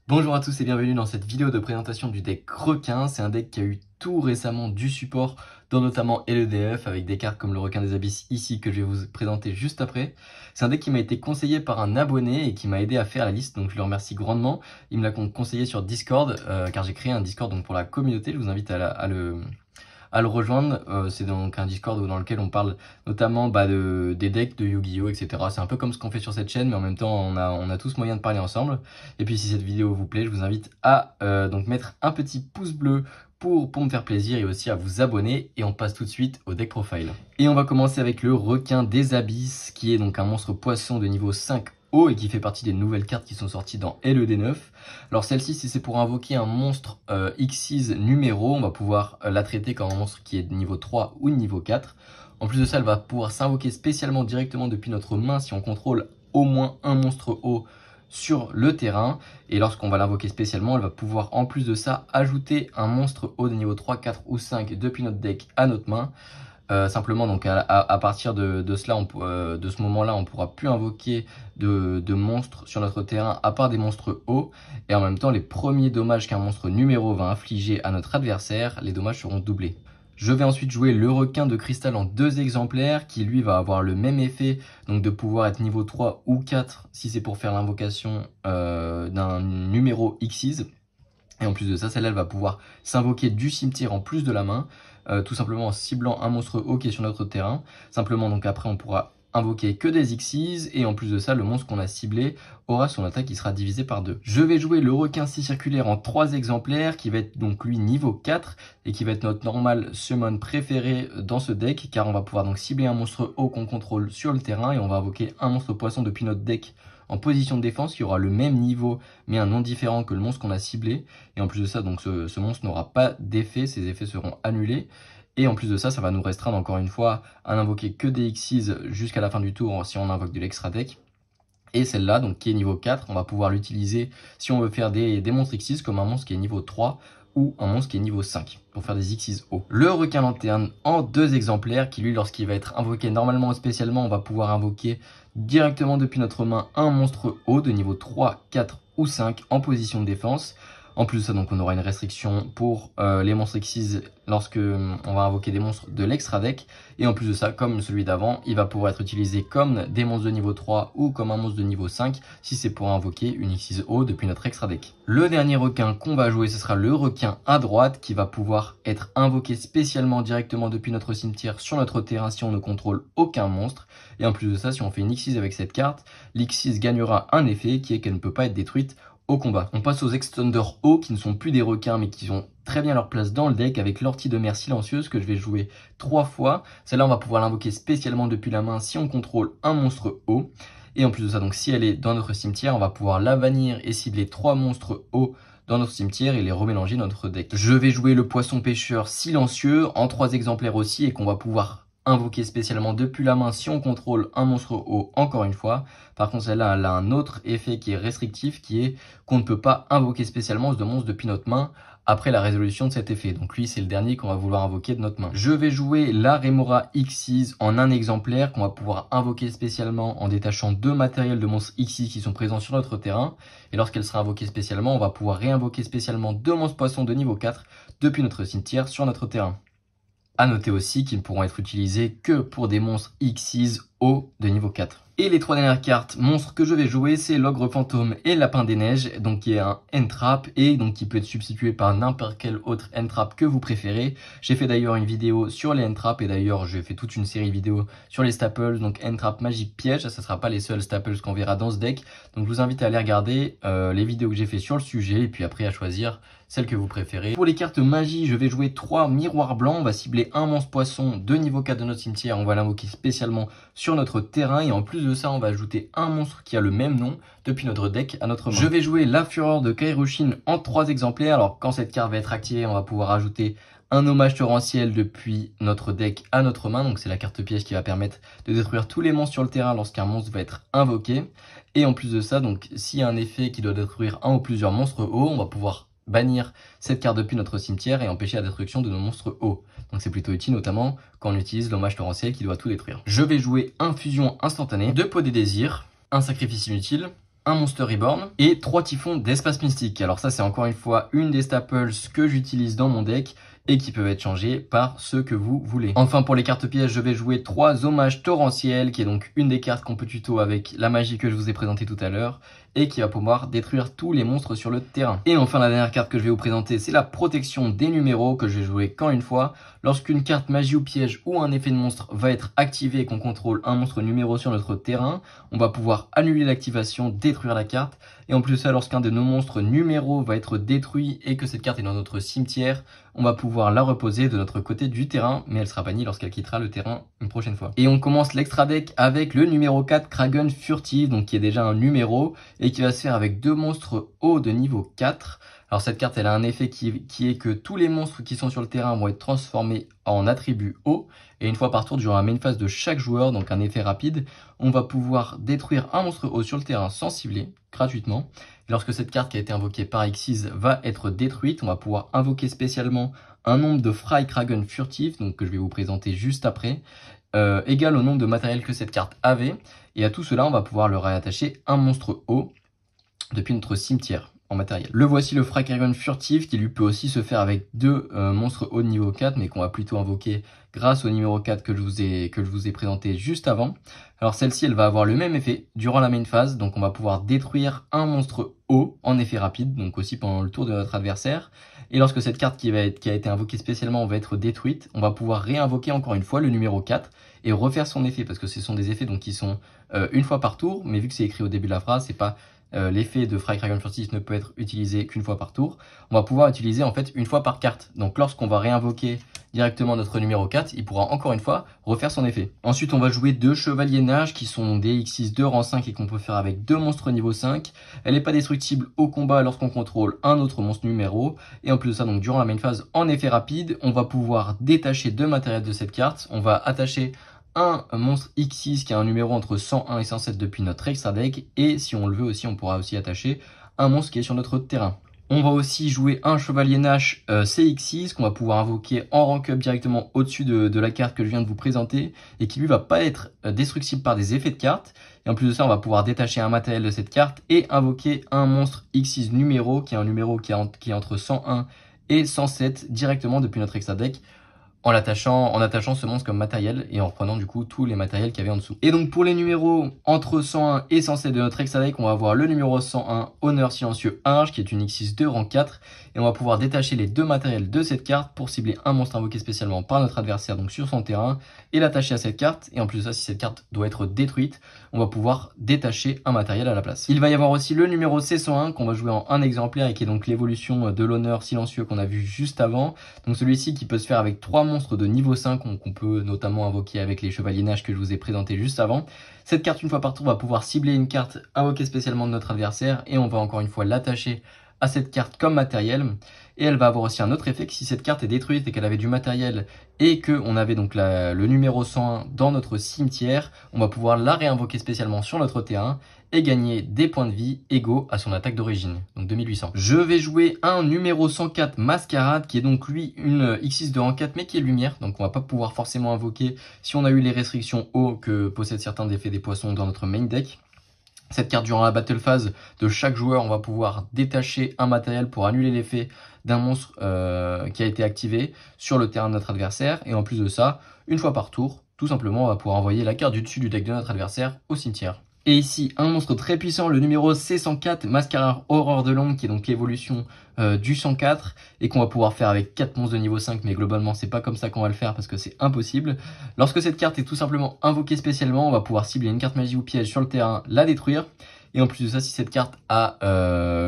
Bonjour à tous et bienvenue dans cette vidéo de présentation du deck requin. C'est un deck qui a eu tout récemment du support dans notamment LEDF avec des cartes comme le requin des abysses ici que je vais vous présenter juste après. C'est un deck qui m'a été conseillé par un abonné et qui m'a aidé à faire la liste, donc je le remercie grandement. Il me l'a conseillé sur Discord car j'ai créé un Discord donc pour la communauté. Je vous invite à le rejoindre. C'est donc un Discord dans lequel on parle notamment des decks de Yu-Gi-Oh, etc. C'est un peu comme ce qu'on fait sur cette chaîne, mais en même temps on a tous moyen de parler ensemble. Et puis si cette vidéo vous plaît, je vous invite à donc mettre un petit pouce bleu pour me faire plaisir et aussi à vous abonner. Et on passe tout de suite au deck profile. Et on va commencer avec le requin des abysses, qui est donc un monstre poisson de niveau 5 et qui fait partie des nouvelles cartes qui sont sorties dans LED9. Alors celle-ci, si c'est pour invoquer un monstre X6 numéro, on va pouvoir la traiter comme un monstre qui est de niveau 3 ou de niveau 4. En plus de ça, elle va pouvoir s'invoquer spécialement directement depuis notre main si on contrôle au moins un monstre haut sur le terrain. Et lorsqu'on va l'invoquer spécialement, elle va pouvoir en plus de ça ajouter un monstre haut de niveau 3, 4 ou 5 depuis notre deck à notre main. Simplement donc à partir de ce moment-là, on pourra plus invoquer de monstres sur notre terrain à part des monstres hauts, et en même temps les premiers dommages qu'un monstre numéro va infliger à notre adversaire, les dommages seront doublés. Je vais ensuite jouer le requin de cristal en 2 exemplaires qui lui va avoir le même effet, donc de pouvoir être niveau 3 ou 4 si c'est pour faire l'invocation d'un numéro X6. Et en plus de ça, celle-là, elle va pouvoir s'invoquer du cimetière en plus de la main, tout simplement en ciblant un monstre haut qui est sur notre terrain. Simplement, donc après, on pourra invoquer que des X6, et en plus de ça, le monstre qu'on a ciblé aura son attaque qui sera divisée par 2. Je vais jouer le requin 6 circulaire en 3 exemplaires, qui va être donc lui niveau 4, et qui va être notre normal summon préféré dans ce deck, car on va pouvoir donc cibler un monstre haut qu'on contrôle sur le terrain, et on va invoquer un monstre poisson depuis notre deck en position de défense qui aura le même niveau mais un nom différent que le monstre qu'on a ciblé. Et en plus de ça, donc ce monstre n'aura pas d'effet, ses effets seront annulés. Et en plus de ça, ça va nous restreindre encore une fois à n'invoquer que des X6 jusqu'à la fin du tour si on invoque de l'extra deck. Et celle-là, donc qui est niveau 4, on va pouvoir l'utiliser si on veut faire des monstres X6 comme un monstre qui est niveau 3 ou un monstre qui est niveau 5 pour faire des X6 haut. Le requin lanterne en 2 exemplaires qui lui, lorsqu'il va être invoqué normalement ou spécialement, on va pouvoir invoquer directement depuis notre main un monstre haut de niveau 3, 4 ou 5 en position de défense. En plus de ça, donc on aura une restriction pour les monstres X6 lorsque on va invoquer des monstres de l'extra deck. Et en plus de ça, comme celui d'avant, il va pouvoir être utilisé comme des monstres de niveau 3 ou comme un monstre de niveau 5 si c'est pour invoquer une X6 haut depuis notre extra deck. Le dernier requin qu'on va jouer, ce sera le requin à droite qui va pouvoir être invoqué spécialement directement depuis notre cimetière sur notre terrain si on ne contrôle aucun monstre. Et en plus de ça, si on fait une X6 avec cette carte, l'X6 gagnera un effet qui est qu'elle ne peut pas être détruite au combat. On passe aux Extender hauts qui ne sont plus des requins mais qui ont très bien leur place dans le deck avec l'ortie de mer silencieuse que je vais jouer 3 fois. Celle-là, on va pouvoir l'invoquer spécialement depuis la main si on contrôle un monstre haut. Et en plus de ça, donc si elle est dans notre cimetière, on va pouvoir la bannir et cibler 3 monstres hauts dans notre cimetière et les remélanger dans notre deck. Je vais jouer le poisson pêcheur silencieux en 3 exemplaires aussi et qu'on va pouvoir invoquer spécialement depuis la main si on contrôle un monstre haut encore une fois. Par contre, celle-là, elle a un autre effet qui est restrictif, qui est qu'on ne peut pas invoquer spécialement ce monstre depuis notre main après la résolution de cet effet. Donc lui, c'est le dernier qu'on va vouloir invoquer de notre main. Je vais jouer la Remora X6 en un exemplaire qu'on va pouvoir invoquer spécialement en détachant 2 matériels de monstres X6 qui sont présents sur notre terrain. Et lorsqu'elle sera invoquée spécialement, on va pouvoir réinvoquer spécialement 2 monstres poissons de niveau 4 depuis notre cimetière sur notre terrain. À noter aussi qu'ils ne pourront être utilisés que pour des monstres X6 hauts de niveau 4. Et les 3 dernières cartes monstres que je vais jouer, c'est l'ogre fantôme et lapin des neiges, donc qui est un end-trap et donc qui peut être substitué par n'importe quel autre end-trap que vous préférez. J'ai fait d'ailleurs une vidéo sur les end-trap et d'ailleurs j'ai fait toute une série de vidéos sur les staples, donc end-trap magique piège, ça ne sera pas les seuls staples qu'on verra dans ce deck. Donc je vous invite à aller regarder les vidéos que j'ai fait sur le sujet et puis après à choisir celle que vous préférez. Pour les cartes magie, je vais jouer 3 miroirs blancs. On va cibler un monstre poisson de niveau 4 de notre cimetière. On va l'invoquer spécialement sur notre terrain. Et en plus de ça, on va ajouter un monstre qui a le même nom depuis notre deck à notre main. Je vais jouer la fureur de Kairoshin en 3 exemplaires. Alors quand cette carte va être activée, on va pouvoir ajouter un hommage torrentiel depuis notre deck à notre main. Donc c'est la carte piège qui va permettre de détruire tous les monstres sur le terrain lorsqu'un monstre va être invoqué. Et en plus de ça, donc s'il y a un effet qui doit détruire un ou plusieurs monstres hauts, on va pouvoir bannir cette carte depuis notre cimetière et empêcher la destruction de nos monstres hauts. Donc c'est plutôt utile notamment quand on utilise l'hommage torrentiel qui doit tout détruire. Je vais jouer Infusion instantanée, 2 pots des désirs, un sacrifice inutile, un Monster Reborn et 3 Typhons d'Espace Mystique. Alors ça c'est encore une fois une des staples que j'utilise dans mon deck et qui peuvent être changés par ceux que vous voulez. Enfin pour les cartes pièges, je vais jouer 3 Hommages Torrentiels, qui est donc une des cartes qu'on peut tuto avec la magie que je vous ai présentée tout à l'heure, et qui va pouvoir détruire tous les monstres sur le terrain. Et enfin la dernière carte que je vais vous présenter, c'est la protection des numéros, que je vais jouer qu'en une fois. Lorsqu'une carte magie ou piège ou un effet de monstre va être activé et qu'on contrôle un monstre numéro sur notre terrain, on va pouvoir annuler l'activation, détruire la carte. Et en plus de ça, lorsqu'un de nos monstres numéros va être détruit et que cette carte est dans notre cimetière, on va pouvoir la reposer de notre côté du terrain, mais elle sera bannie lorsqu'elle quittera le terrain une prochaine fois. Et on commence l'extra deck avec le numéro 4, Kraken Furtive, donc qui est déjà un numéro et qui va se faire avec 2 monstres hauts de niveau 4. Alors cette carte elle a un effet qui est que tous les monstres qui sont sur le terrain vont être transformés en attributs hauts, et une fois par tour durant la main phase de chaque joueur, donc un effet rapide, on va pouvoir détruire un monstre haut sur le terrain sans cibler, gratuitement. Et lorsque cette carte qui a été invoquée par Xyz va être détruite, on va pouvoir invoquer spécialement un nombre de Fry Kraken Furtive, donc que je vais vous présenter juste après, égal au nombre de matériel que cette carte avait, et à tout cela on va pouvoir leur réattacher un monstre haut depuis notre cimetière en matériel. Le voici, le Fry Kraken Furtive, qui lui peut aussi se faire avec 2 monstres hauts de niveau 4, mais qu'on va plutôt invoquer grâce au numéro 4 que je vous ai présenté juste avant. Alors celle-ci, elle va avoir le même effet durant la main phase, donc on va pouvoir détruire un monstre haut en effet rapide, donc aussi pendant le tour de notre adversaire. Et lorsque cette carte qui a été invoquée spécialement va être détruite, on va pouvoir réinvoquer encore une fois le numéro 4 et refaire son effet, parce que ce sont des effets donc qui sont une fois par tour, mais vu que c'est écrit au début de la phrase, c'est pas l'effet de Fry Kraken Furtive ne peut être utilisé qu'une fois par tour. On va pouvoir utiliser en fait une fois par carte. Donc lorsqu'on va réinvoquer directement notre numéro 4, il pourra encore une fois refaire son effet. Ensuite on va jouer 2 Chevaliers Nage qui sont des X6 de rang 5 et qu'on peut faire avec 2 monstres niveau 5. Elle n'est pas destructible au combat lorsqu'on contrôle un autre monstre numéro. Et en plus de ça, donc durant la main phase en effet rapide, on va pouvoir détacher 2 matériels de cette carte. On va attacher un monstre X6 qui a un numéro entre 101 et 107 depuis notre extra deck, et si on le veut aussi, on pourra aussi attacher un monstre qui est sur notre terrain. On va aussi jouer un Chevalier Nash CX6 qu'on va pouvoir invoquer en rank up directement au-dessus de la carte que je viens de vous présenter, et qui lui va pas être destructible par des effets de carte. Et en plus de ça, on va pouvoir détacher un matériel de cette carte et invoquer un monstre X6 numéro qui est un numéro qui est entre 101 et 107 directement depuis notre extra deck, en attachant ce monstre comme matériel et en reprenant du coup tous les matériels qu'il y avait en dessous. Et donc pour les numéros entre 101 et 107 de notre extra deck, on va avoir le numéro 101, Honneur Silencieux Inge, qui est une X6 de rang 4, et on va pouvoir détacher les 2 matériels de cette carte pour cibler un monstre invoqué spécialement par notre adversaire, donc sur son terrain, et l'attacher à cette carte. Et en plus de ça, si cette carte doit être détruite, on va pouvoir détacher un matériel à la place. Il va y avoir aussi le numéro C101 qu'on va jouer en un exemplaire et qui est donc l'évolution de l'Honneur Silencieux qu'on a vu juste avant. Donc celui-ci qui peut se faire avec 3 monstres de niveau 5 qu'on peut notamment invoquer avec les Chevaliers Nage que je vous ai présenté juste avant. Cette carte, une fois par tour, va pouvoir cibler une carte invoquée spécialement de notre adversaire et on va encore une fois l'attacher à cette carte comme matériel. Et elle va avoir aussi un autre effet que si cette carte est détruite et qu'elle avait du matériel et qu'on avait donc le numéro 101 dans notre cimetière, on va pouvoir la réinvoquer spécialement sur notre terrain et gagner des points de vie égaux à son attaque d'origine, donc 2800. Je vais jouer un numéro 104 Mascarade, qui est donc lui une X6 de rang 4 mais qui est lumière, donc on va pas pouvoir forcément invoquer si on a eu les restrictions eau que possèdent certains d'effets des poissons dans notre main deck. Cette carte, durant la battle phase de chaque joueur, on va pouvoir détacher un matériel pour annuler l'effet d'un monstre qui a été activé sur le terrain de notre adversaire. Et en plus de ça, une fois par tour, tout simplement, on va pouvoir envoyer la carte du dessus du deck de notre adversaire au cimetière. Et ici, un monstre très puissant, le numéro C104, Mascarade Horreur de l'ombre, qui est donc l'évolution du 104, et qu'on va pouvoir faire avec 4 monstres de niveau 5, mais globalement, c'est pas comme ça qu'on va le faire parce que c'est impossible. Lorsque cette carte est tout simplement invoquée spécialement, on va pouvoir cibler une carte magie ou piège sur le terrain, la détruire. Et en plus de ça, si cette carte a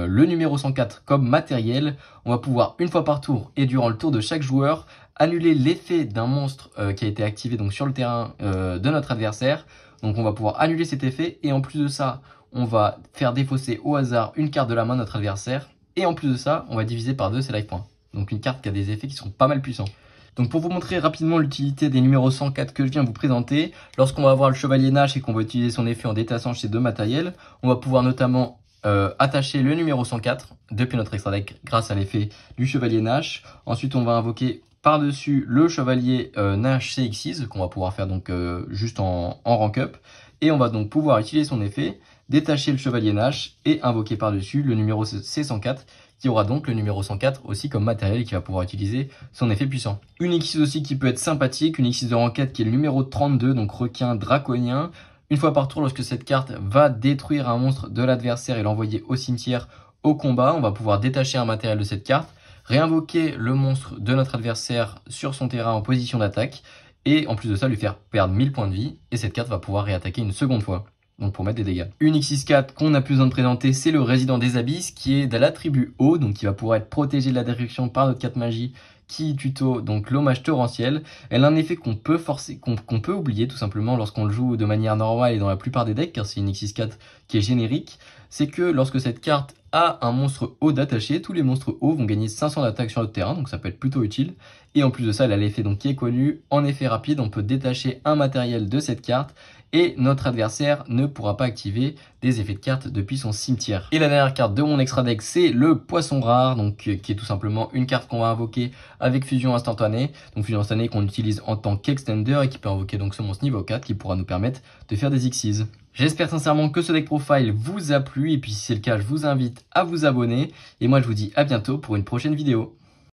le numéro 104 comme matériel, on va pouvoir, une fois par tour et durant le tour de chaque joueur, annuler l'effet d'un monstre qui a été activé donc sur le terrain de notre adversaire. Donc on va pouvoir annuler cet effet et en plus de ça, on va faire défausser au hasard une carte de la main de notre adversaire. Et en plus de ça, on va diviser par 2 ses life points. Donc une carte qui a des effets qui sont pas mal puissants. Donc pour vous montrer rapidement l'utilité des numéros 104 que je viens vous présenter, lorsqu'on va avoir le Chevalier Nash et qu'on va utiliser son effet en détachant ces 2 matériels, on va pouvoir notamment attacher le numéro 104 depuis notre extra deck grâce à l'effet du Chevalier Nash. Ensuite on va invoquer par-dessus le Chevalier Nash CX6 qu'on va pouvoir faire donc juste en rank up. Et on va donc pouvoir utiliser son effet, détacher le chevalier Nash et invoquer par-dessus le numéro C104 qui aura donc le numéro 104 aussi comme matériel et qui va pouvoir utiliser son effet puissant. Une X6 aussi qui peut être sympathique, une X6 de rang 4 qui est le numéro 32, donc requin draconien. Une fois par tour, lorsque cette carte va détruire un monstre de l'adversaire et l'envoyer au cimetière au combat, on va pouvoir détacher un matériel de cette carte, réinvoquer le monstre de notre adversaire sur son terrain en position d'attaque, et en plus de ça lui faire perdre 1000 points de vie, et cette carte va pouvoir réattaquer une seconde fois. Donc pour mettre des dégâts. Une X64 qu'on n'a plus besoin de présenter, c'est le Résident des Abysses qui est de l'attribut eau, donc qui va pouvoir être protégé de la destruction par notre carte magie qui tuto donc l'hommage torrentiel. Elle a un effet qu'on peut oublier tout simplement lorsqu'on le joue de manière normale et dans la plupart des decks, car c'est une X64 qui est générique, c'est que lorsque cette carte a un monstre haut d'attaché, tous les monstres hauts vont gagner 500 d'attaque sur le terrain, donc ça peut être plutôt utile. Et en plus de ça, elle a l'effet donc qui est connu, en effet rapide, on peut détacher un matériel de cette carte et notre adversaire ne pourra pas activer des effets de carte depuis son cimetière. Et la dernière carte de mon extra deck, c'est le poisson rare, donc qui est tout simplement une carte qu'on va invoquer avec fusion instantanée. Donc fusion instantanée qu'on utilise en tant qu'extender et qui peut invoquer donc ce monstre niveau 4 qui pourra nous permettre de faire des Xyz. J'espère sincèrement que ce deck profile vous a plu et puis si c'est le cas, je vous invite à vous abonner et moi je vous dis à bientôt pour une prochaine vidéo.